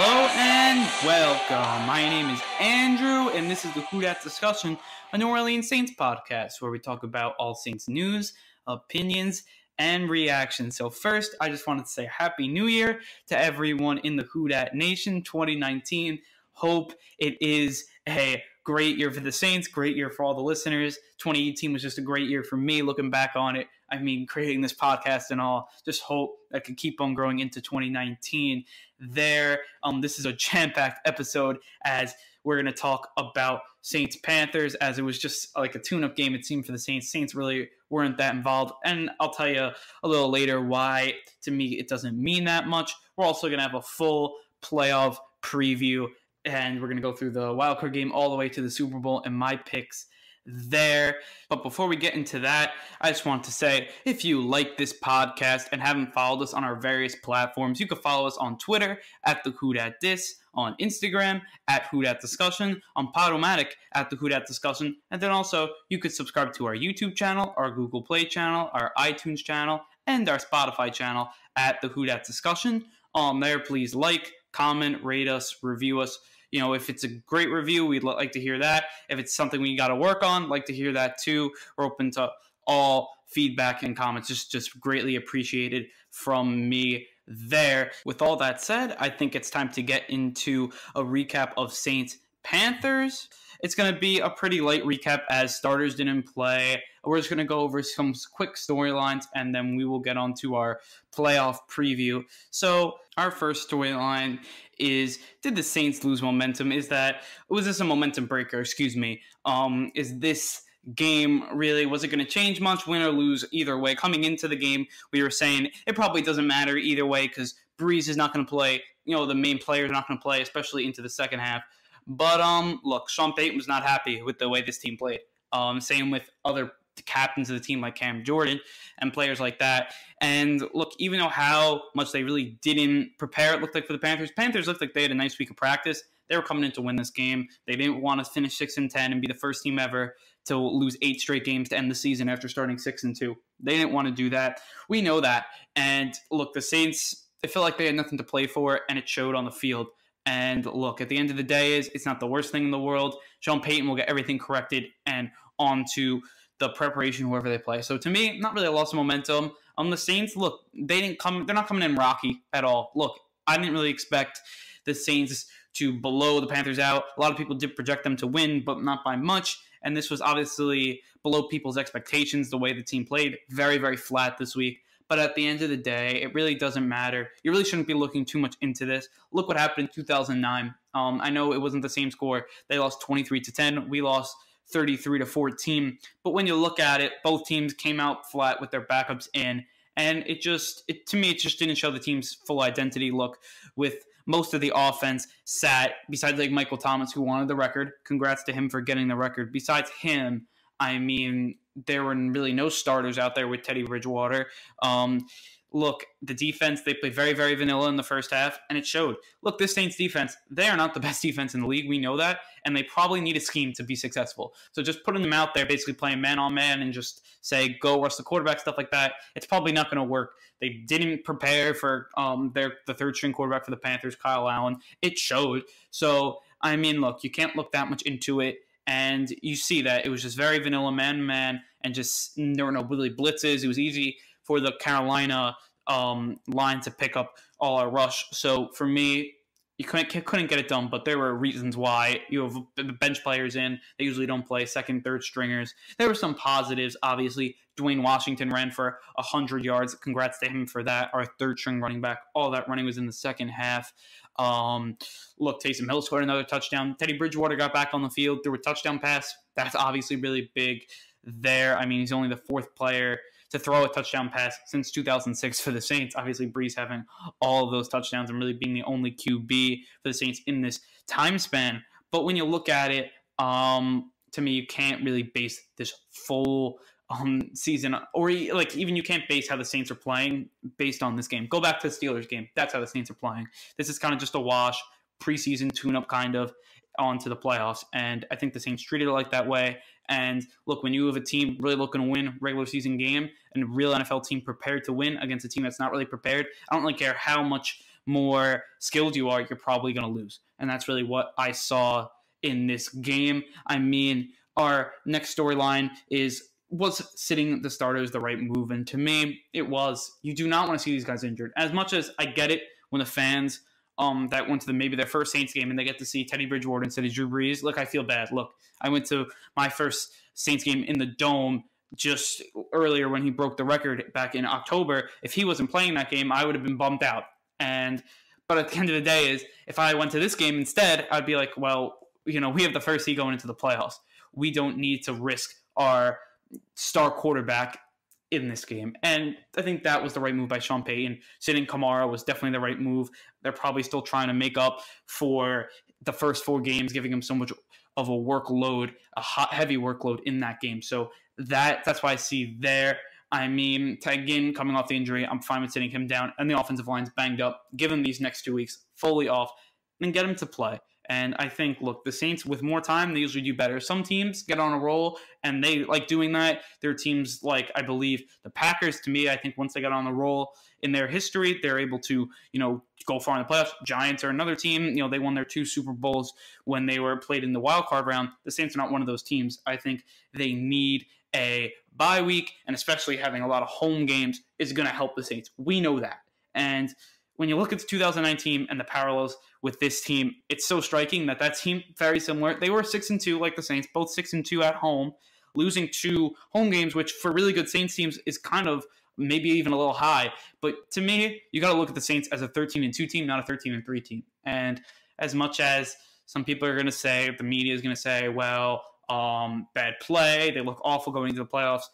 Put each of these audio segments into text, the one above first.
Hello and welcome. My name is Andrew, and this is the Who Dat Discussion, a New Orleans Saints podcast where we talk about all Saints news, opinions, and reactions. So first, I just wanted to say Happy New Year to everyone in the Who Dat Nation 2019. Hope it is a great year for the Saints, great year for all the listeners. 2018 was just a great year for me looking back on it. I mean, creating this podcast and all, just hope that could keep on growing into 2019 there. This is a jam-packed episode as we're going to talk about Saints-Panthers, as it was just like a tune-up game, it seemed, for the Saints. Saints really weren't that involved, and I'll tell you a little later why, to me, it doesn't mean that much. We're also going to have a full playoff preview, and we're going to go through the wildcard game all the way to the Super Bowl and my picks there. But before we get into that, I just want to say, if you like this podcast and haven't followed us on our various platforms, you can follow us on Twitter at the Who Dat Dis, on Instagram at Who Dat Discussion, on Podomatic at the Who Dat Discussion, and then also you could subscribe to our YouTube channel, our Google Play channel, our iTunes channel, and our Spotify channel at the Who Dat Discussion. On there, please like, comment, rate us, review us. You know, if it's a great review, we'd like to hear that. If it's something we got to work on, like to hear that too. We're open to all feedback and comments. Just greatly appreciated from me there. With all that said, I think it's time to get into a recap of Saints Panthers. It's going to be a pretty light recap as starters didn't play. We're just going to go over some quick storylines, and then we will get on to our playoff preview. So our first storyline is, did the Saints lose momentum? Was this a momentum breaker? Is this game really, was it going to change much, win or lose either way? Coming into the game, we were saying it probably doesn't matter either way because Breeze is not going to play. The main players are not going to play, especially into the second half. But look, Sean Payton was not happy with the way this team played. Same with other captains of the team like Cam Jordan and players like that. And look, even though how much they really didn't prepare, it looked like for the Panthers looked like they had a nice week of practice. They were coming in to win this game. They didn't want to finish 6-10 and be the first team ever to lose 8 straight games to end the season after starting 6-2. They didn't want to do that. We know that. And look, the Saints, they felt like they had nothing to play for, and it showed on the field. And look, at the end of the day, it's not the worst thing in the world. Sean Payton will get everything corrected and on to the preparation, whoever they play. So to me, not really a loss of momentum. The Saints, look, they're not coming in rocky at all. Look, I didn't really expect the Saints to blow the Panthers out. A lot of people did project them to win, but not by much. And this was obviously below people's expectations, the way the team played. Very, very flat this week. But at the end of the day, it really doesn't matter. You really shouldn't be looking too much into this. Look what happened in 2009. I know it wasn't the same score. They lost 23-10. We lost 33-14. But when you look at it, both teams came out flat with their backups in. And to me, it just didn't show the team's full identity. Look, with most of the offense sat, besides like Michael Thomas, who wanted the record. Congrats to him for getting the record. Besides him, I mean, there were really no starters out there with Teddy Bridgewater. Look, the defense, they played very, very vanilla in the first half, and it showed. Look, this Saints defense, they are not the best defense in the league. We know that, and they probably need a scheme to be successful. So just putting them out there, basically playing man-on-man and just say, go rush the quarterback, stuff like that, it's probably not going to work. They didn't prepare for the third-string quarterback for the Panthers, Kyle Allen. It showed. So, I mean, look, you can't look that much into it. And you see that it was just very vanilla man-to-man, and just there were no really blitzes. It was easy for the Carolina line to pick up all our rush. So for me, you couldn't get it done, but there were reasons why. You have the bench players in. They usually don't play second, third stringers. There were some positives, obviously. Dwayne Washington ran for 100 yards. Congrats to him for that. Our third string running back. All that running was in the second half. Look, Taysom Hill scored another touchdown. Teddy Bridgewater got back on the field, threw a touchdown pass. That's obviously really big there. I mean, he's only the 4th player to throw a touchdown pass since 2006 for the Saints. Obviously, Breeze having all of those touchdowns and really being the only QB for the Saints in this time span. But when you look at it, to me, you can't really base this full season, or like even you can't base how the Saints are playing based on this game. Go back to the Steelers game. That's how the Saints are playing. This is kind of just a wash, preseason tune-up kind of onto the playoffs. And I think the Saints treated it like that way. And look, when you have a team really looking to win a regular season game and a real NFL team prepared to win against a team that's not really prepared, I don't really care how much more skilled you are, you're probably going to lose. And that's really what I saw in this game. I mean, our next storyline was sitting the starters the right move? And to me, it was. You do not want to see these guys injured. As much as I get it when the fans that went to maybe their first Saints game and they get to see Teddy Bridgewater instead of Drew Brees. Look, I feel bad. Look, I went to my first Saints game in the Dome just earlier when he broke the record back in October. If he wasn't playing that game, I would have been bummed out. But at the end of the day is, if I went to this game instead, I'd be like, well, we have the first seed going into the playoffs. We don't need to risk our star quarterback in this game. And I think that was the right move by Sean Payton. Sitting Kamara was definitely the right move. They're probably still trying to make up for the first 4 games, giving him so much of a workload, heavy workload in that game. So that's why I see there. I mean, again, coming off the injury, I'm fine with sitting him down, and the offensive line's banged up. Give him these next 2 weeks fully off, and get him to play. And I think, look, the Saints, with more time, they usually do better. Some teams get on a roll, and they like doing that. There are teams like, I believe, the Packers. To me, I think once they got on the roll in their history, they're able to, go far in the playoffs. Giants are another team. They won their 2 Super Bowls when they were played in the wild card round. The Saints are not one of those teams. I think they need a bye week, and especially having a lot of home games is going to help the Saints. We know that. And when you look at the 2019 and the parallels with this team, it's so striking that team, very similar. They were 6-2 like the Saints, both 6-2 at home, losing 2 home games, which for really good Saints teams is kind of maybe even a little high. But to me, you got to look at the Saints as a 13-2 team, not a 13-3 team. And as much as some people are going to say, the media is going to say, well, bad play, they look awful going into the playoffs.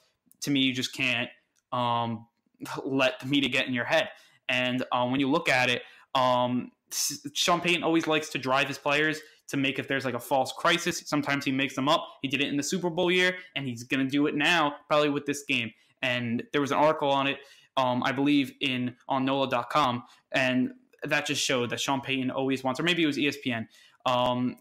To me, you just can't let the media get in your head. And when you look at it, Sean Payton always likes to drive his players to make, if there's like a false crisis, sometimes he makes them up. He did it in the Super Bowl year, and he's going to do it now, probably with this game. And there was an article on it, I believe, on NOLA.com, and that just showed that Sean Payton always wants, or maybe it was ESPN,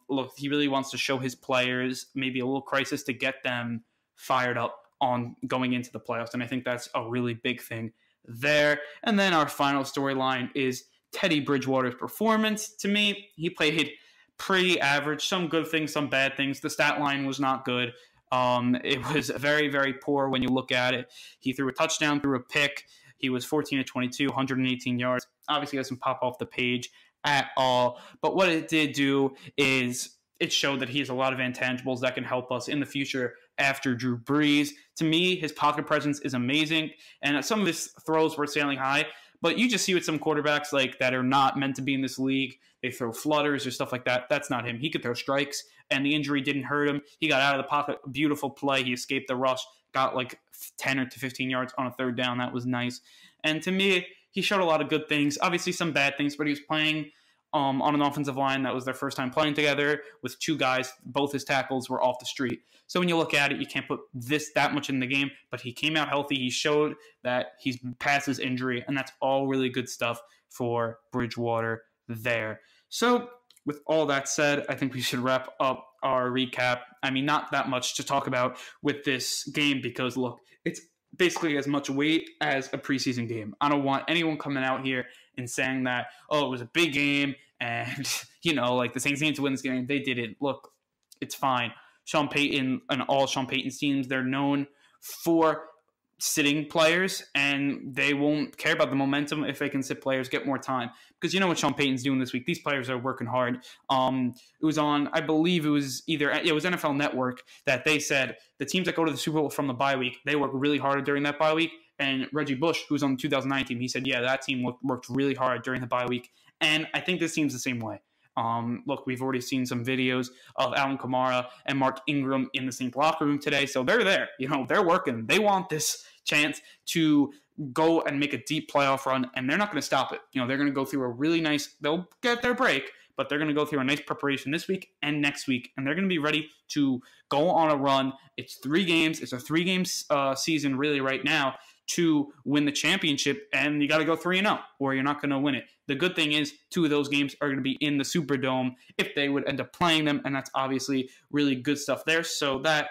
look, he really wants to show his players maybe a little crisis to get them fired up on going into the playoffs. And I think that's a really big thing there. And then our final storyline is Teddy Bridgewater's performance. To me, he played pretty average, some good things, some bad things. The stat line was not good. It was very, very poor when you look at it. He threw a touchdown, threw a pick. He was 14-22, 118 yards. Obviously doesn't pop off the page at all. But what it did do is it showed that he has a lot of intangibles that can help us in the future after Drew Brees. To me, his pocket presence is amazing, and some of his throws were sailing high. But you just see with some quarterbacks like that are not meant to be in this league, they throw flutters or stuff like that. That's not him. He could throw strikes, and the injury didn't hurt him. He got out of the pocket, beautiful play. He escaped the rush, got like 10 or 15 yards on a third down. That was nice. And to me, he showed a lot of good things. Obviously, some bad things, but he was playing on an offensive line that was their first time playing together with 2 guys. Both his tackles were off the street. So when you look at it, you can't put that much in the game, but he came out healthy. He showed that he's past his injury, and that's all really good stuff for Bridgewater there. So with all that said, I think we should wrap up our recap. I mean, not that much to talk about with this game because, look, it's basically as much weight as a preseason game. I don't want anyone coming out here and saying that, oh, it was a big game and, like the Saints need to win this game. They didn't. Look, it's fine. Sean Payton and all Sean Payton's teams, they're known for sitting players, and they won't care about the momentum if they can sit players, get more time. Because you know what Sean Payton's doing this week. These players are working hard. It was on, I believe it was NFL Network that they said the teams that go to the Super Bowl from the bye week, they work really hard during that bye week. And Reggie Bush, who's on the 2019 team, he said, yeah, that team worked really hard during the bye week. And I think this team's the same way. Look, we've already seen some videos of Alvin Kamara and Mark Ingram in the Saints locker room today. So they're there. They're working. They want this chance to go and make a deep playoff run, and they're not going to stop it. They're going to go through a really nice – they'll get their break, but they're going to go through a nice preparation this week and next week, and they're going to be ready to go on a run. It's 3 games. It's a 3-game season really right now to win the championship, and you got to go 3-0 or you're not going to win it. The good thing is 2 of those games are going to be in the Superdome if they would end up playing them, and that's obviously really good stuff there. So that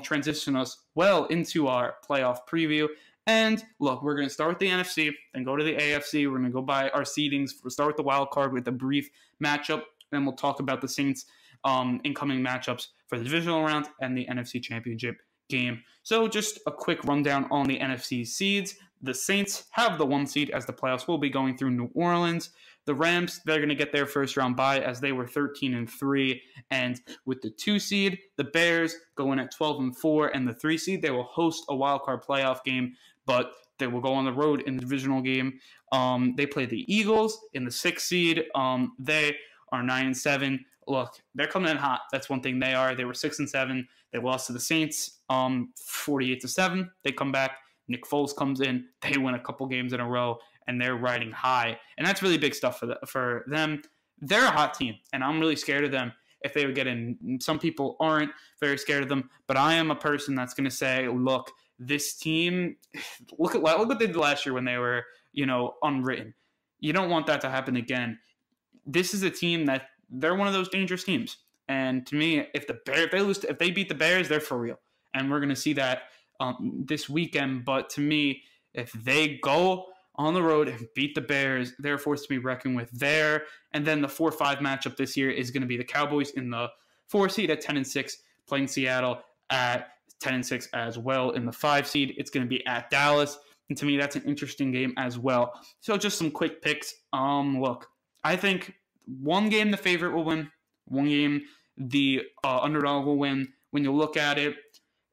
transition us well into our playoff preview. And look, we're going to start with the NFC, then go to the AFC. We're going to go by our seedings. We'll start with the wild card with a brief matchup. Then we'll talk about the Saints' incoming matchups for the divisional round and the NFC Championship game. So just a quick rundown on the NFC seeds. The Saints have the 1 seed as the playoffs will be going through New Orleans. The Rams, they're going to get their first round bye as they were 13-3. And with the 2 seed, the Bears go in at 12-4. And the 3 seed, they will host a wild card playoff game, but they will go on the road in the divisional game. They play the Eagles in the 6 seed. They are 9-7. Look, they're coming in hot. That's one thing they are. They were 6-7. They lost to the Saints 48-7. They come back. Nick Foles comes in. They win a couple games in a row, and they're riding high. And that's really big stuff for them. They're a hot team, and I'm really scared of them if they would get in. Some people aren't very scared of them, but I am a person that's going to say, look, this team, look what they did last year when they were, unwritten. You don't want that to happen again. This is a team that they're one of those dangerous teams. And to me, if they beat the Bears, they're for real. And we're going to see that this weekend. But to me, if they go on the road and beat the Bears, they're forced to be reckoned with there. And then the 4-5 matchup this year is going to be the Cowboys in the 4 seed at 10-6, playing Seattle at 10-6 as well in the 5 seed. It's going to be at Dallas. And to me, that's an interesting game as well. So just some quick picks. Look, I think one game the favorite will win. One game the underdog will win. When you look at it,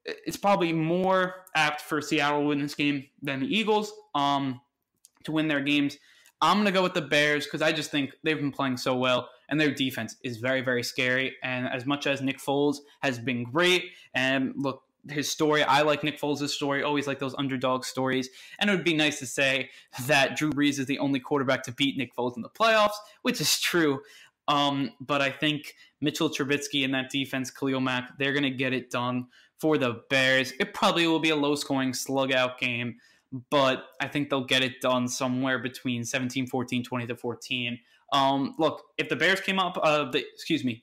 it's probably more apt for Seattle to win this game than the Eagles to win their games. I'm going to go with the Bears because I just think they've been playing so well, and their defense is very, very scary. And as much as Nick Foles has been great, and look, his story, I like Nick Foles' story, always like those underdog stories. And it would be nice to say that Drew Brees is the only quarterback to beat Nick Foles in the playoffs, which is true. But I think Mitchell Trubisky and that defense, Khalil Mack, they're going to get it done for the Bears. It probably will be a low-scoring, slug-out game, but I think they'll get it done somewhere between 17-14, 20-14. Look, if the Bears came up, the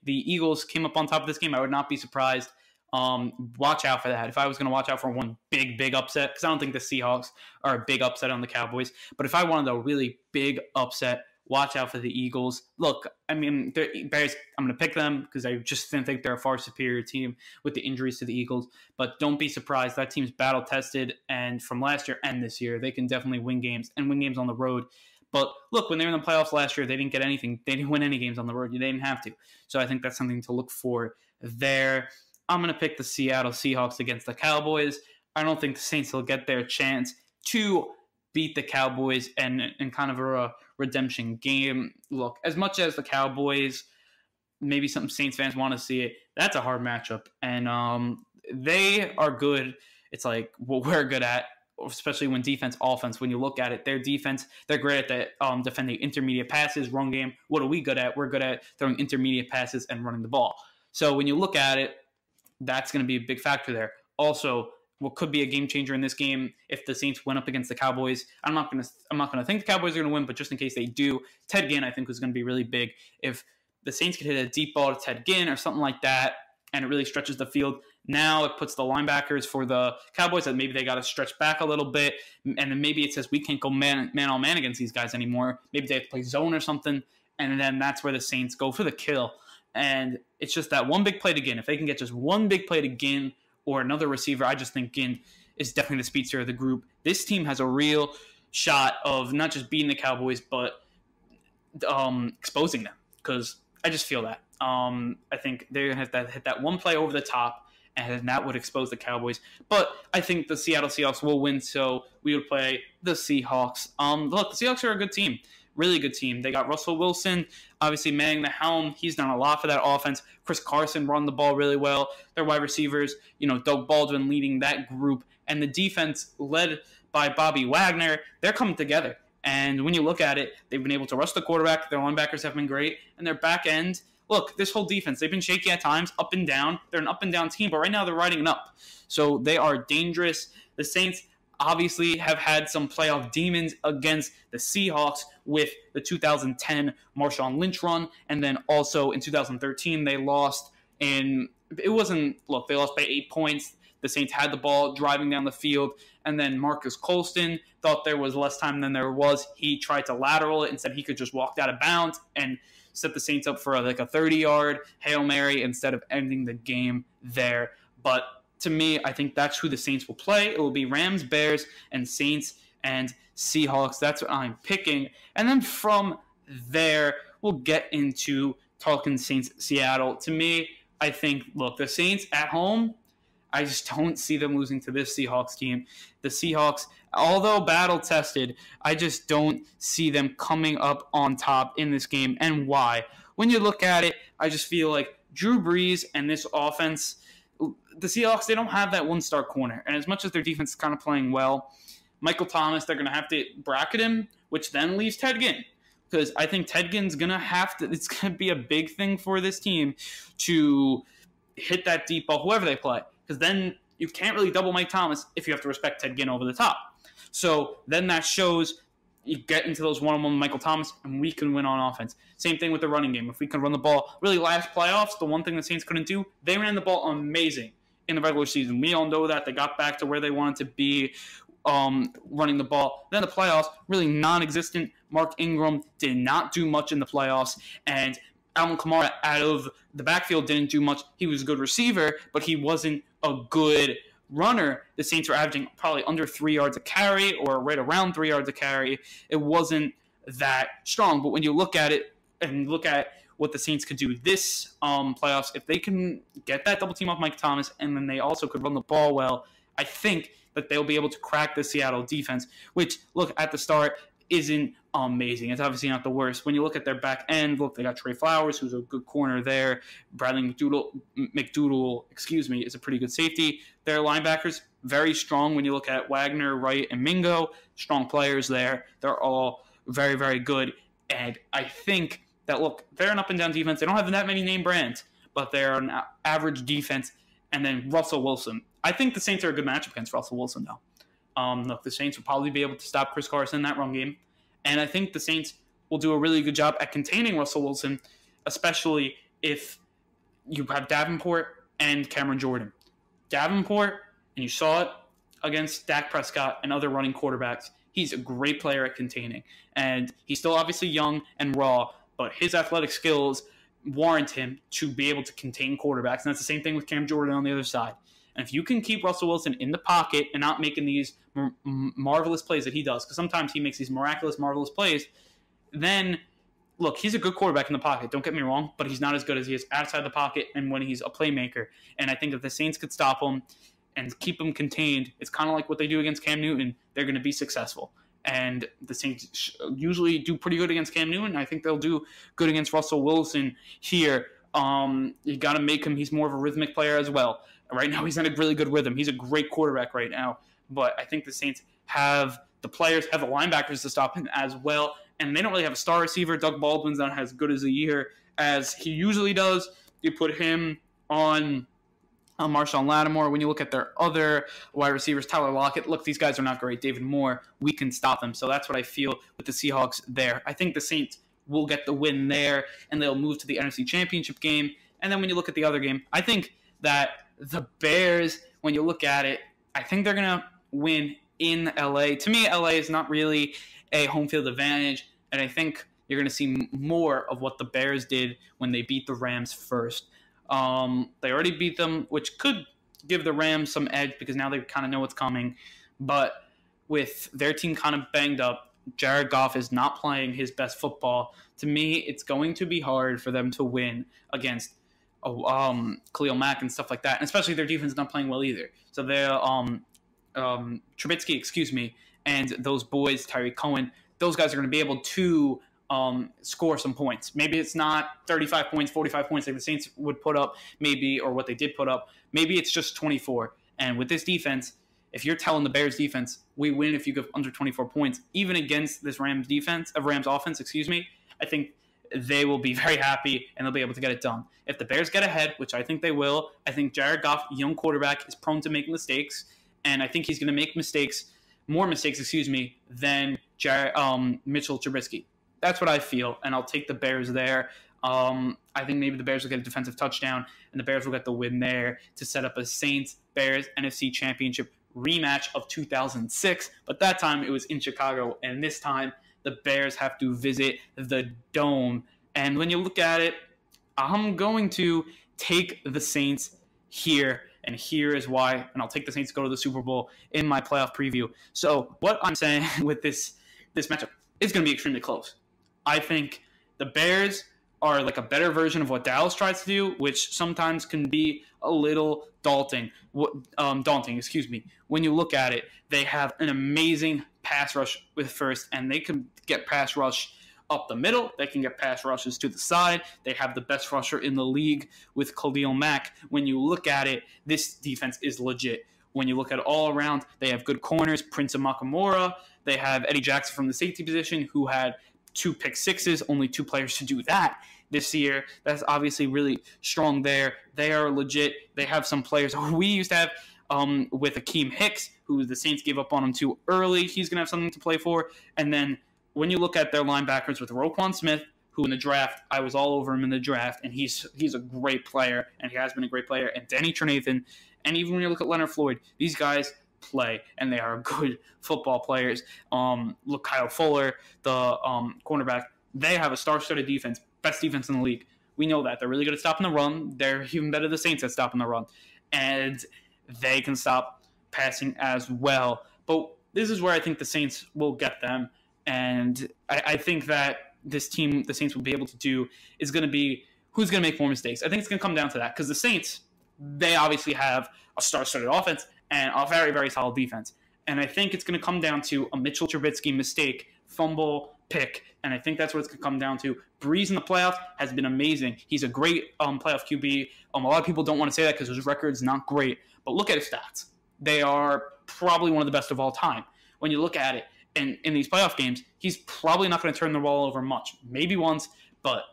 Eagles came up on top of this game, I would not be surprised. Watch out for that. If I was going to watch out for one big upset, because I don't think the Seahawks are a big upset on the Cowboys, but if I wanted a really big upset, watch out for the Eagles. Look, I mean, the Bears, I'm going to pick them because I just think they're a far superior team with the injuries to the Eagles. But don't be surprised. That team's battle-tested, and from last year and this year, they can definitely win games and win games on the road. But look, when they were in the playoffs last year, they didn't get anything. They didn't win any games on the road. They didn't have to. So I think that's something to look for there. I'm going to pick the Seattle Seahawks against the Cowboys. I don't think the Saints will get their chance to beat the Cowboys and kind of a redemption game. Look, as much as the Cowboys, maybe some Saints fans want to see it, that's a hard matchup. And they are good. It's like what we're good at, especially when defense, offense. When you look at it, their defense, they're great at defending intermediate passes, run game. What are we good at? We're good at throwing intermediate passes and running the ball. So when you look at it, that's going to be a big factor there. Also, what could be a game changer in this game if the Saints went up against the Cowboys. I'm not going to think the Cowboys are going to win, but just in case they do, Ted Ginn I think was going to be really big. If the Saints could hit a deep ball to Ted Ginn or something like that, and it really stretches the field, now it puts the linebackers for the Cowboys that maybe they got to stretch back a little bit, and then maybe it says we can't go man on man against these guys anymore. Maybe they have to play zone or something, and then that's where the Saints go for the kill. And it's just that one big play to Ginn. If they can get just one big play to Ginn or another receiver, I just think Ginn is definitely the speedster of the group. This team has a real shot of not just beating the Cowboys, but exposing them, because I just feel that. I think they're going to have to hit that one play over the top, and that would expose the Cowboys. But I think the Seattle Seahawks will win, so we would play the Seahawks. Look, the Seahawks are a good team. Really good team. They got Russell Wilson, obviously manning the helm. He's done a lot for that offense. Chris Carson run the ball really well. Their wide receivers, Doug Baldwin leading that group. And the defense led by Bobby Wagner, they're coming together. And when you look at it, they've been able to rush the quarterback. Their linebackers have been great. And their back end, look, this whole defense, they've been shaky at times, up and down. They're an up and down team, but right now they're riding it up. So they are dangerous. The Saints obviously have had some playoff demons against the Seahawks with the 2010 Marshawn Lynch run, and then also in 2013 they lost they lost by 8 points. the Saints had the ball driving down the field, and then Marcus Colston thought there was less time than there was. He tried to lateral it and said he could just walk out of bounds and set the Saints up for like a 30-yard Hail Mary instead of ending the game there. But to me, I think that's who the Saints will play. It will be Rams, Bears, and Saints and Seahawks. That's what I'm picking. And then from there, we'll get into talking Saints Seattle. To me, I think, look, the Saints at home, I just don't see them losing to this Seahawks team. The Seahawks, although battle-tested, I just don't see them coming up on top in this game. And why? When you look at it, I just feel like Drew Brees and this offense, the Seahawks, they don't have that one-star corner. And as much as their defense is kind of playing well, Michael Thomas, they're going to have to bracket him, which then leaves Ted Ginn. Because I think Ted Ginn's going to have to – it's going to be a big thing for this team to hit that deep ball, whoever they play. Because then you can't really double Mike Thomas if you have to respect Ted Ginn over the top. So then that shows you get into those one-on-one with Michael Thomas, and we can win on offense. Same thing with the running game. If we can run the ball, really last playoffs, the one thing the Saints couldn't do, they ran the ball amazing in the regular season. We all know that. They got back to where they wanted to be running the ball. Then the playoffs, really non-existent. Mark Ingram did not do much in the playoffs, and Alvin Kamara out of the backfield didn't do much. He was a good receiver, but he wasn't a good runner. The Saints were averaging probably under 3 yards a carry or right around 3 yards a carry. It wasn't that strong. But when you look at it and look at what the Saints could do this playoffs, if they can get that double team off Mike Thomas and then they also could run the ball well, I think that they'll be able to crack the Seattle defense, which, look, at the start isn't amazing. It's obviously not the worst. When you look at their back end, look, they got Trey Flowers, who's a good corner there. Bradley McDoodle, is a pretty good safety. Their linebackers, very strong when you look at Wagner, Wright, and Mingo. Strong players there. They're all very, very good. And I think that, look, they're an up-and-down defense. They don't have that many name brands, but they're an average defense. And then Russell Wilson. I think the Saints are a good matchup against Russell Wilson, though. Look, the Saints will probably be able to stop Chris Carson in that run game. And I think the Saints will do a really good job at containing Russell Wilson, especially if you have Davenport and Cameron Jordan. Davenport, and you saw it against Dak Prescott and other running quarterbacks, he's a great player at containing. And he's still obviously young and raw, but his athletic skills warrant him to be able to contain quarterbacks. And that's the same thing with Cam Jordan on the other side. And if you can keep Russell Wilson in the pocket and not making these marvelous plays that he does, because sometimes he makes these miraculous, marvelous plays, then, look, he's a good quarterback in the pocket, don't get me wrong, but he's not as good as he is outside the pocket and when he's a playmaker. And I think if the Saints could stop him and keep him contained, it's kind of like what they do against Cam Newton, they're going to be successful. And the Saints usually do pretty good against Cam Newton. I think they'll do good against Russell Wilson here. You got to make him, he's more of a rhythmic player as well. Right now, he's in a really good rhythm. He's a great quarterback right now. But I think the Saints have the players, have the linebackers to stop him as well. And they don't really have a star receiver. Doug Baldwin's not as good as a year as he usually does. You put him on Marshawn Lattimore. When you look at their other wide receivers, Tyler Lockett, look, these guys are not great. David Moore, we can stop them. So that's what I feel with the Seahawks there. I think the Saints will get the win there, and they'll move to the NFC Championship game. And then when you look at the other game, I think that the Bears, when you look at it, I think they're going to win in LA. To me, LA is not really a home field advantage, and I think you're going to see more of what the Bears did when they beat the Rams first. They already beat them, which could give the Rams some edge because now they kind of know what's coming. But with their team kind of banged up, Jared Goff is not playing his best football. To me, it's going to be hard for them to win against Khalil Mack and stuff like that, and especially their defense is not playing well either. So they're Trubisky, and those boys, Tyreek Cohen, those guys are going to be able to score some points. Maybe it's not 35 points, 45 points like the Saints would put up, maybe, or what they did put up. Maybe it's just 24. And with this defense, if you're telling the Bears defense, we win if you give under 24 points, even against this Rams offense, I think they will be very happy and they'll be able to get it done. If the Bears get ahead, which I think they will, I think Jared Goff, young quarterback, is prone to make mistakes, and I think he's going to make more mistakes, than Mitchell Trubisky. That's what I feel, and I'll take the Bears there. I think maybe the Bears will get a defensive touchdown, and the Bears will get the win there to set up a Saints-Bears NFC Championship rematch of 2006. But that time it was in Chicago, and this time the Bears have to visit the Dome. And when you look at it, I'm going to take the Saints here, and here is why. And I'll take the Saints to go to the Super Bowl in my playoff preview. So what I'm saying with this matchup is going to be extremely close. I think the Bears are like a better version of what Dallas tries to do, which sometimes can be a little daunting. When you look at it, they have an amazing pass rush with first, and they can get pass rush up the middle. They can get pass rushes to the side. They have the best rusher in the league with Khalil Mack. When you look at it, this defense is legit. When you look at it all around, they have good corners, Prince of Makamura. They have Eddie Jackson from the safety position, who had 2 pick sixes, only 2 players to do that this year. That's obviously really strong there. They are legit. They have some players we used to have with Akeem Hicks, who the Saints gave up on him too early. He's going to have something to play for. And then when you look at their linebackers with Roquan Smith, who in the draft, I was all over him in the draft, and he's a great player, and he has been a great player, and Denny Trinathan, and even when you look at Leonard Floyd, these guys play, and they are good football players. Look, Kyle Fuller, the cornerback, they have a star-studded defense, best defense in the league. We know that. They're really good at stopping the run. They're even better than the Saints at stopping the run. And they can stop passing as well. But this is where I think the Saints will get them. And I think that this team, the Saints will be able to do, is going to be who's going to make more mistakes. I think it's going to come down to that, because the Saints, they obviously have a star-studded offense and a very, very solid defense. And I think it's going to come down to a Mitchell Trubisky mistake, fumble, pick, and I think that's what it's going to come down to. Breeze in the playoffs has been amazing. He's a great playoff QB. A lot of people don't want to say that because his record's not great, but look at his stats. They are probably one of the best of all time. When you look at it, and in these playoff games, he's probably not going to turn the ball over much. Maybe once, but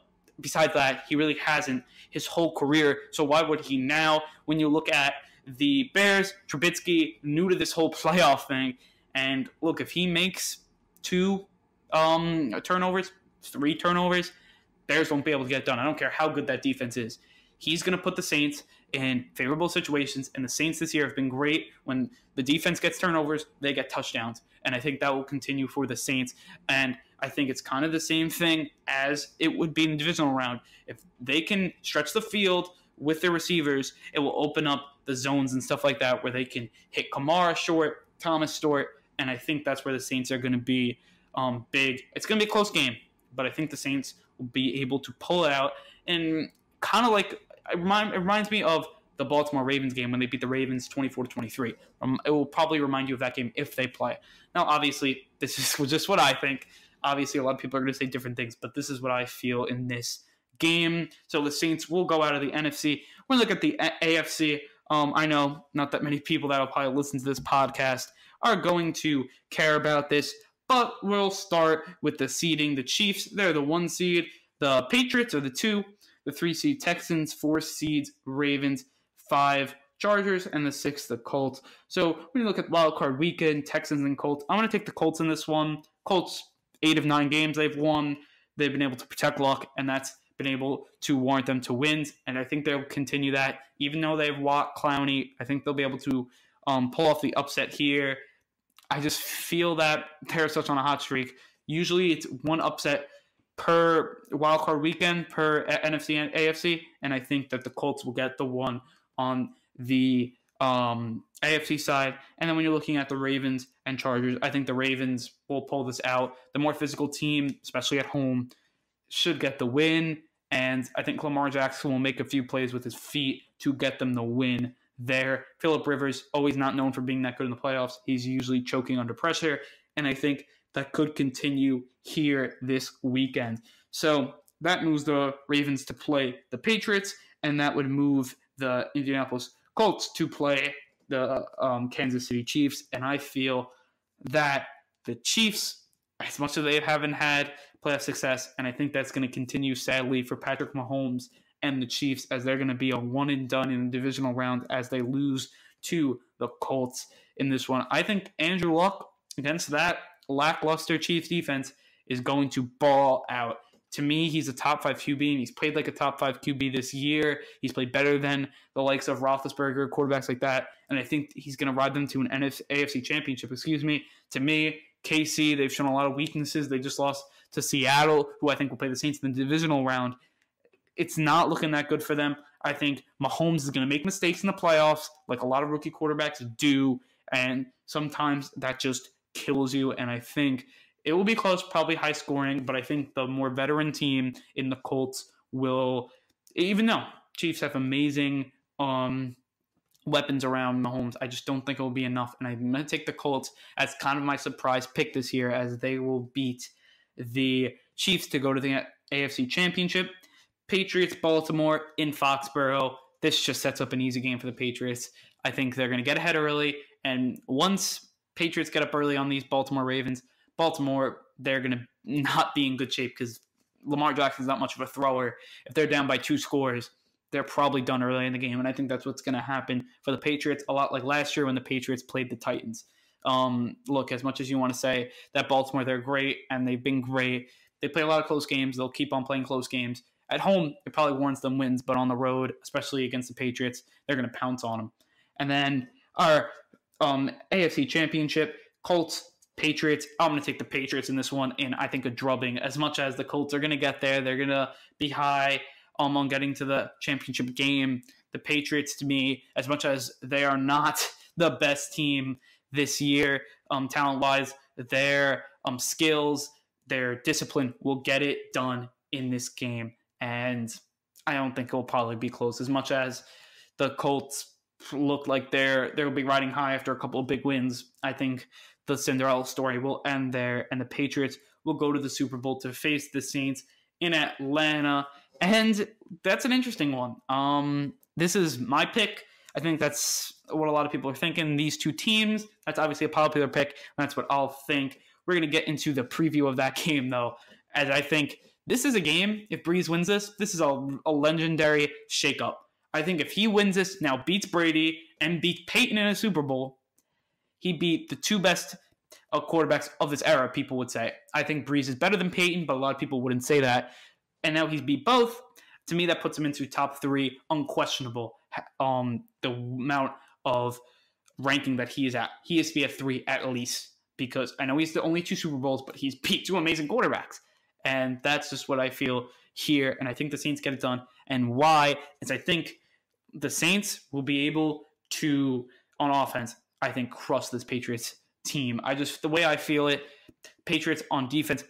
besides that, he really hasn't his whole career. So why would he now? When you look at the Bears, Trubisky, new to this whole playoff thing, and look, if he makes 2 turnovers, 3 turnovers, Bears won't be able to get it done. I don't care how good that defense is. He's going to put the Saints in favorable situations, and the Saints this year have been great. When the defense gets turnovers, they get touchdowns, and I think that will continue for the Saints. And I think it's kind of the same thing as it would be in the divisional round. If they can stretch the field with their receivers, it will open up the zones and stuff like that where they can hit Kamara short, Thomas short, and I think that's where the Saints are going to be big. It's going to be a close game, but I think the Saints will be able to pull it out. And kind of like, it reminds me of the Baltimore Ravens game when they beat the Ravens 24-23. It will probably remind you of that game if they play. Now, obviously, this is just what I think. Obviously, a lot of people are going to say different things, but this is what I feel in this game. So the Saints will go out of the NFC. We're going to look at the AFC. I know not that many people that will probably listen to this podcast are going to care about this, but we'll start with the seeding. The Chiefs, they're the 1 seed. The Patriots are the 2. The 3 seed Texans, 4 seeds Ravens, 5 Chargers, and the 6 the Colts. So when you look at wild card weekend, Texans and Colts, I'm going to take the Colts in this one. Colts, 8 of 9 games they've won. They've been able to protect Luck, and that's been able to warrant them to wins. And I think they'll continue that. Even though they have Watt, Clowney, I think they'll be able to pull off the upset here. I just feel that they're such on a hot streak. Usually it's 1 upset per wildcard weekend, per NFC and AFC, and I think that the Colts will get the one on the AFC side. And then when you're looking at the Ravens and Chargers, I think the Ravens will pull this out. The more physical team, especially at home, should get the win, and I think Lamar Jackson will make a few plays with his feet to get them the win there. Phillip Rivers, always not known for being that good in the playoffs. He's usually choking under pressure, and I think that could continue here this weekend. So that moves the Ravens to play the Patriots, and that would move the Indianapolis Colts to play the Kansas City Chiefs. And I feel that the Chiefs, as much as they haven't had playoff success, and I think that's going to continue, sadly, for Patrick Mahomes and the Chiefs, as they're going to be a one and done in the divisional round as they lose to the Colts in this one. I think Andrew Luck, against that lackluster Chiefs defense, is going to ball out. To me, he's a top 5 QB, and he's played like a top 5 QB this year. He's played better than the likes of Roethlisberger, quarterbacks like that, and I think he's going to ride them to an AFC championship. To me, KC, they've shown a lot of weaknesses. They just lost to Seattle, who I think will play the Saints in the divisional round. It's not looking that good for them. I think Mahomes is going to make mistakes in the playoffs, like a lot of rookie quarterbacks do, and sometimes that just kills you. And I think it will be close, probably high scoring, but I think the more veteran team in the Colts will, even though Chiefs have amazing weapons around Mahomes, I just don't think it will be enough. And I'm going to take the Colts as kind of my surprise pick this year, as they will beat the Chiefs to go to the AFC Championship. Patriots, Baltimore in Foxborough. This just sets up an easy game for the Patriots. I think they're going to get ahead early, and once Patriots get up early on these Baltimore Ravens, they're going to not be in good shape because Lamar Jackson's not much of a thrower. If they're down by 2 scores, they're probably done early in the game, and I think that's what's going to happen for the Patriots, a lot like last year when the Patriots played the Titans. Look, as much as you want to say that Baltimore, they're great, and they've been great, they play a lot of close games. They'll keep on playing close games. At home, it probably warrants them wins, but on the road, especially against the Patriots, they're going to pounce on them. And then our AFC Championship, Colts, Patriots. I'm going to take the Patriots in this one, and I think a drubbing. As much as the Colts are going to get there, they're going to be high on getting to the championship game. The Patriots, to me, as much as they are not the best team this year, talent-wise, their skills, their discipline will get it done in this game. And I don't think it will probably be close. As much as the Colts look like they'll be riding high after a couple of big wins, I think the Cinderella story will end there, and the Patriots will go to the Super Bowl to face the Saints in Atlanta. And that's an interesting one. This is my pick. I think that's what a lot of people are thinking. These two teams, that's obviously a popular pick, and that's what I'll think. We're going to get into the preview of that game, though, as I think this is a game, if Breeze wins this is a legendary shakeup. I think if he wins this, now beats Brady and beat Peyton in a Super Bowl, he beat the 2 best quarterbacks of this era, people would say. I think Breeze is better than Peyton, but a lot of people wouldn't say that. And now he's beat both. To me, that puts him into top 3, unquestionable. The amount of ranking that he is at. He has to be at 3 at least, because I know he's the only 2 Super Bowls, but he's beat 2 amazing quarterbacks. And that's just what I feel here. And I think the Saints get it done. And why is I think the Saints will be able to, on offense, I think, crush this Patriots team. The way I feel it, Patriots on defense,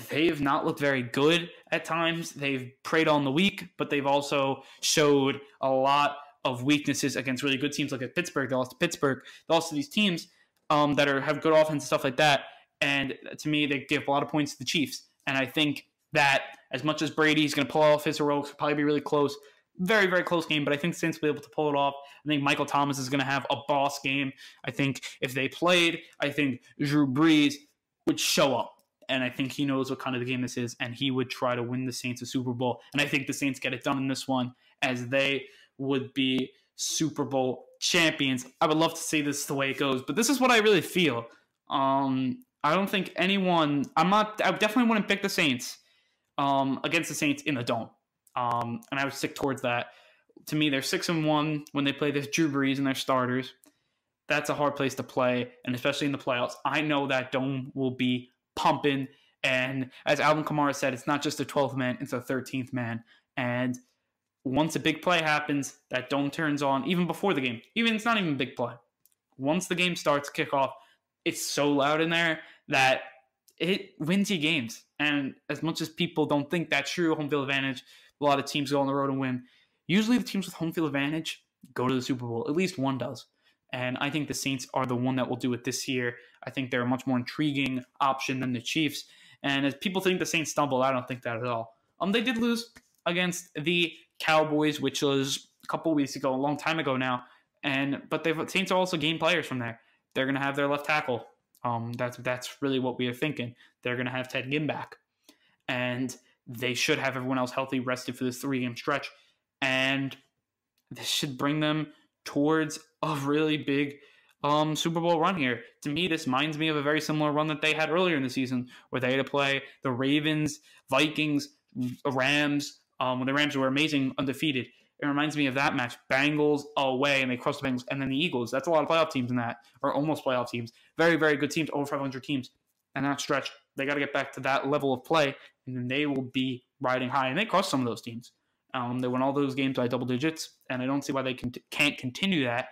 they've not looked very good at times. They've preyed on the weak, but they've also showed a lot of weaknesses against really good teams like at Pittsburgh. They lost to Pittsburgh. They lost to these teams that have good offense and stuff like that. And to me, they give a lot of points to the Chiefs. And I think that as much as Brady's going to pull off his heroics, it'll probably be really close. Very, very close game, but I think Saints will be able to pull it off. I think Michael Thomas is going to have a boss game. I think if they played, I think Drew Brees would show up. And I think he knows what kind of the game this is, and he would try to win the Saints a Super Bowl. And I think the Saints get it done in this one, as they would be Super Bowl champions. I would love to see this the way it goes, but this is what I really feel. I don't think anyone. I definitely wouldn't pick the Saints against the Saints in the Dome. And I would stick towards that. To me, they're 6-1 when they play this Drew Brees and their starters. That's a hard place to play, and especially in the playoffs. I know that Dome will be pumping, and as Alvin Kamara said, it's not just a 12th man, it's a 13th man. And once a big play happens, that Dome turns on, even before the game. It's not even a big play. Once the game starts, kickoff, it's so loud in there that it wins you games. And as much as people don't think that's true, home field advantage, a lot of teams go on the road and win. Usually the teams with home field advantage go to the Super Bowl. At least one does. And I think the Saints are the one that will do it this year. I think they're a much more intriguing option than the Chiefs. And as people think the Saints stumbled, I don't think that at all. They did lose against the Cowboys, which was a couple weeks ago, a long time ago now. But the Saints are also game players from there. They're going to have their left tackle. That's really what we are thinking. They're going to have Ted Ginn back. And they should have everyone else healthy, rested for this 3-game stretch. And this should bring them towards a really big Super Bowl run here. To me, this reminds me of a very similar run that they had earlier in the season, where they had to play the Ravens, Vikings, Rams. When the Rams were amazing, undefeated. It reminds me of that match. Bengals away, and they crushed the Bengals, and then the Eagles. That's a lot of playoff teams in that, or almost playoff teams. Very, very good teams, over 500 teams. And that stretch, they got to get back to that level of play, and then they will be riding high. And they crushed some of those teams. They won all those games by double digits, and I don't see why they can't continue that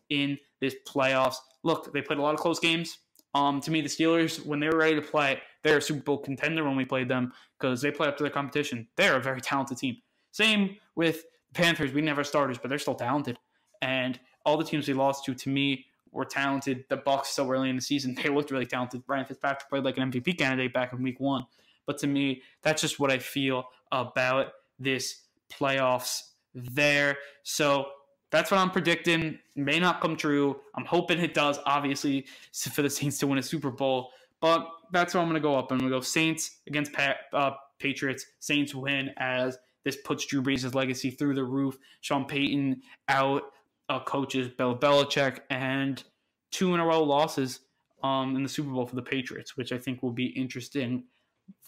in this playoffs. Look, they played a lot of close games. To me, the Steelers, when they were ready to play, they're a Super Bowl contender when we played them because they play up to their competition. They're a very talented team. Same with the Panthers. We didn't have our starters, but they're still talented. And all the teams we lost to me, were talented. The Bucs so early in the season, they looked really talented. Ryan Fitzpatrick played like an MVP candidate back in week 1. But to me, that's just what I feel about this playoffs there. So that's what I'm predicting. May not come true. I'm hoping it does, obviously, for the Saints to win a Super Bowl. But that's what I'm going to go up. I'm going to go Saints against Patriots. Saints win, as this puts Drew Brees' legacy through the roof. Sean Payton out, coaches Bill Belichick, and 2-in-a-row losses in the Super Bowl for the Patriots, which I think will be interesting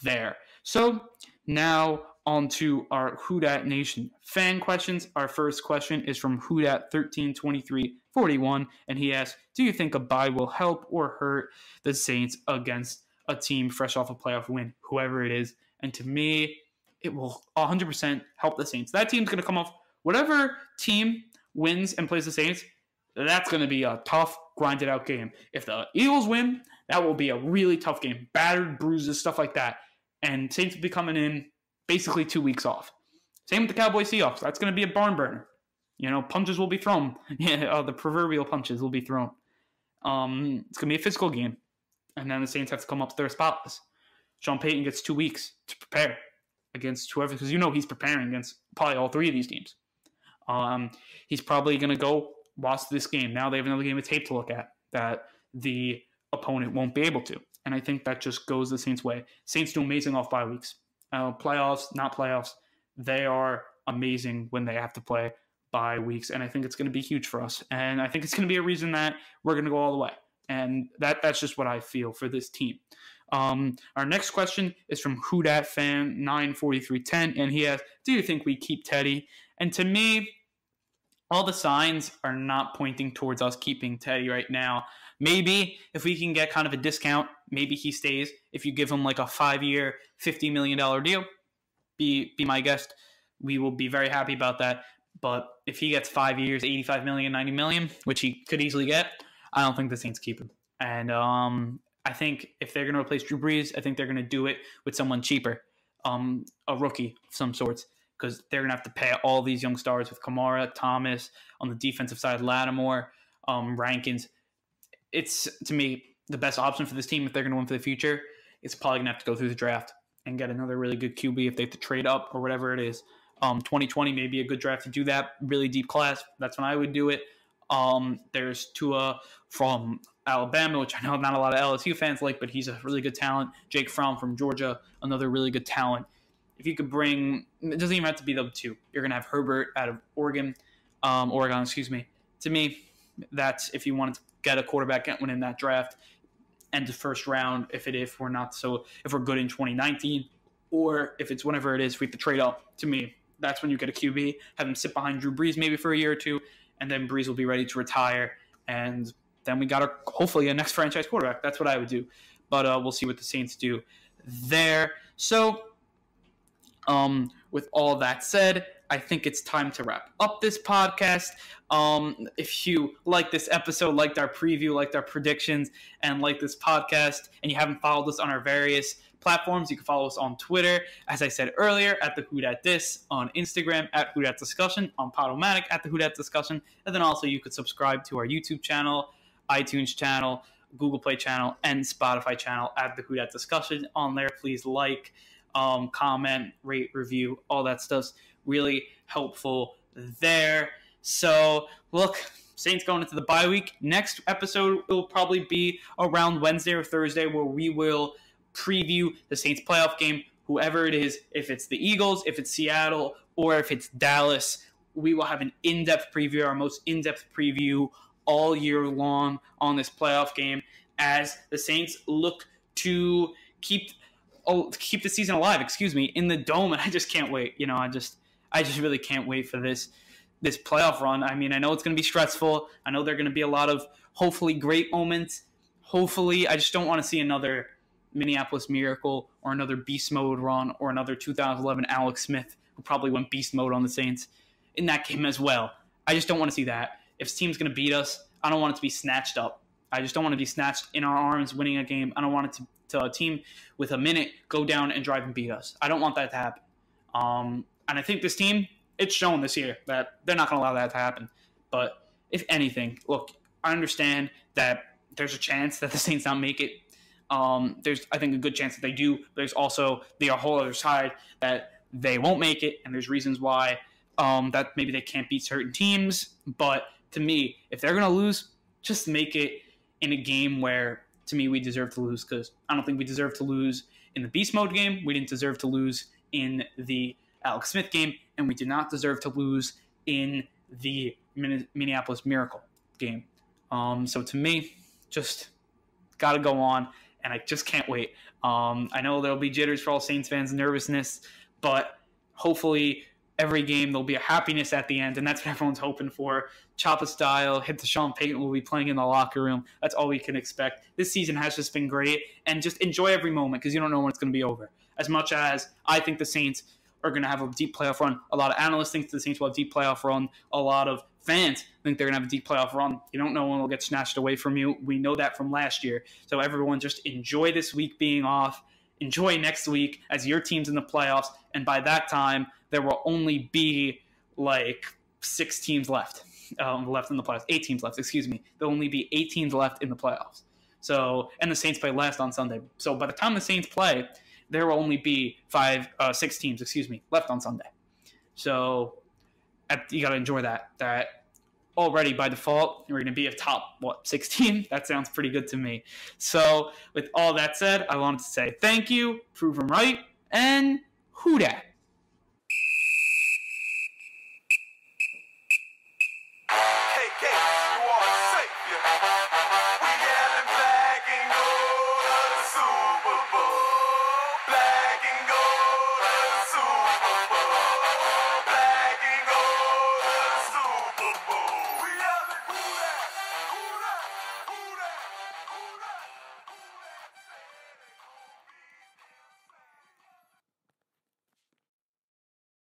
there. So now on to our Who Dat Nation fan questions. Our first question is from Who Dat 132341, and he asks, do you think a bye will help or hurt the Saints against a team fresh off a playoff win, whoever it is? And to me, it will 100% help the Saints. That team's going to come off, whatever team wins and plays the Saints, that's going to be a tough, grinded out game. If the Eagles win, that will be a really tough game. Battered, bruises, stuff like that. And Saints will be coming in basically 2 weeks off. Same with the Cowboys Seahawks. That's going to be a barn burner. Punches will be thrown. The proverbial punches will be thrown. It's going to be a physical game. And then the Saints have to come up there spotless. Sean Payton gets 2 weeks to prepare against whoever, because he's preparing against probably all 3 of these teams. He's probably going to go watch this game. Now they have another game of tape to look at that the opponent won't be able to. And I think that just goes the Saints' way. Saints do amazing off bye weeks. Playoffs, not playoffs, they are amazing when they have to play bye weeks. And I think it's going to be huge for us. And I think it's going to be a reason that we're going to go all the way. And that's just what I feel for this team. Our next question is from Who Dat Fan 94310, and he asks, do you think we keep Teddy? And to me, all the signs are not pointing towards us keeping Teddy right now. Maybe if we can get kind of a discount, maybe he stays. If you give him like a 5-year, $50 million deal, be my guest. We will be very happy about that. But if he gets 5 years, $85 million, $90 million, which he could easily get, I don't think the Saints keep him. And I think if they're going to replace Drew Brees, I think they're going to do it with someone cheaper, a rookie of some sorts, because they're going to have to pay all these young stars with Kamara, Thomas, on the defensive side, Lattimore, Rankins. It's, to me, the best option for this team if they're going to win for the future. It's probably going to have to go through the draft and get another really good QB if they have to trade up or whatever it is. 2020 may be a good draft to do that. Really deep class. That's when I would do it. There's Tua from Alabama, which I know not a lot of LSU fans like, but he's a really good talent. Jake Fromm from Georgia, another really good talent. If you could bring, it doesn't even have to be those two. You're going to have Herbert out of Oregon. To me, that's if you wanted to get a quarterback, get one in that draft, and the first round, if we're good in 2019, or if it's whenever it is, if we have to trade up, to me, that's when you get a QB, have him sit behind Drew Brees maybe for a year or two, and then Brees will be ready to retire, and then we got hopefully a next franchise quarterback. That's what I would do. But we'll see what the Saints do there. So with all that said, I think it's time to wrap up this podcast. If you like this episode, liked our preview, liked our predictions, and liked this podcast, and you haven't followed us on our various platforms, you can follow us on Twitter, as I said earlier, at the Who Dat Dis, on Instagram, at Who Dat Discussion, on Podomatic, at the Who Dat Discussion, and then also you could subscribe to our YouTube channel, iTunes channel, Google Play channel, and Spotify channel at the Who Dat Discussion. On there, please like, comment, rate, review, all that stuff's really helpful there. So, look, Saints going into the bye week. Next episode will probably be around Wednesday or Thursday, where we will preview the Saints playoff game, whoever it is, if it's the Eagles, if it's Seattle, or if it's Dallas. We will have an in-depth preview, our most in-depth preview all year long on this playoff game as the Saints look to keep the season alive, in the Dome, and I just can't wait. I just really can't wait for this playoff run. I mean, I know it's going to be stressful. I know there are going to be a lot of hopefully great moments. Hopefully, I just don't want to see another Minneapolis Miracle or another beast mode run or another 2011 Alex Smith, who probably went beast mode on the Saints in that game as well. I just don't want to see that. If this team's going to beat us, I don't want it to be snatched up. I just don't want to be snatched in our arms winning a game. I don't want it to a team with a minute go down and drive and beat us. I don't want that to happen. And I think this team, it's shown this year that they're not going to allow that to happen. But if anything, look, I understand that there's a chance that the Saints not make it. There's, I think, a good chance that they do. But there's also the whole other side that they won't make it, and there's reasons why that maybe they can't beat certain teams. But to me, if they're going to lose, just make it in a game where, to me, we deserve to lose, because I don't think we deserve to lose in the Beast Mode game. We didn't deserve to lose in the Alex Smith game, and we did not deserve to lose in the Minneapolis Miracle game. So to me, just got to go on, and I just can't wait. I know there'll be jitters for all Saints fans, nervousness, but hopefully every game there'll be a happiness at the end, and that's what everyone's hoping for. Choppa style, hit the Sean Payton will be playing in the locker room. That's all we can expect. This season has just been great, and just enjoy every moment because you don't know when it's going to be over. As much as I think the Saints are going to have a deep playoff run, a lot of analysts think the Saints will have a deep playoff run, a lot of fans think they're going to have a deep playoff run. You don't know when it'll get snatched away from you. We know that from last year. So everyone just enjoy this week being off. Enjoy next week as your team's in the playoffs, and by that time, there will only be like 6 teams left in the playoffs. 8 teams left, There'll only be 8 teams left in the playoffs. So, and the Saints play last on Sunday. So by the time the Saints play, there will only be 6 teams, left on Sunday. So you got to enjoy that. That already by default, we're going to be a top, 16? That sounds pretty good to me. So with all that said, I wanted to say thank you, prove them right, and who dat?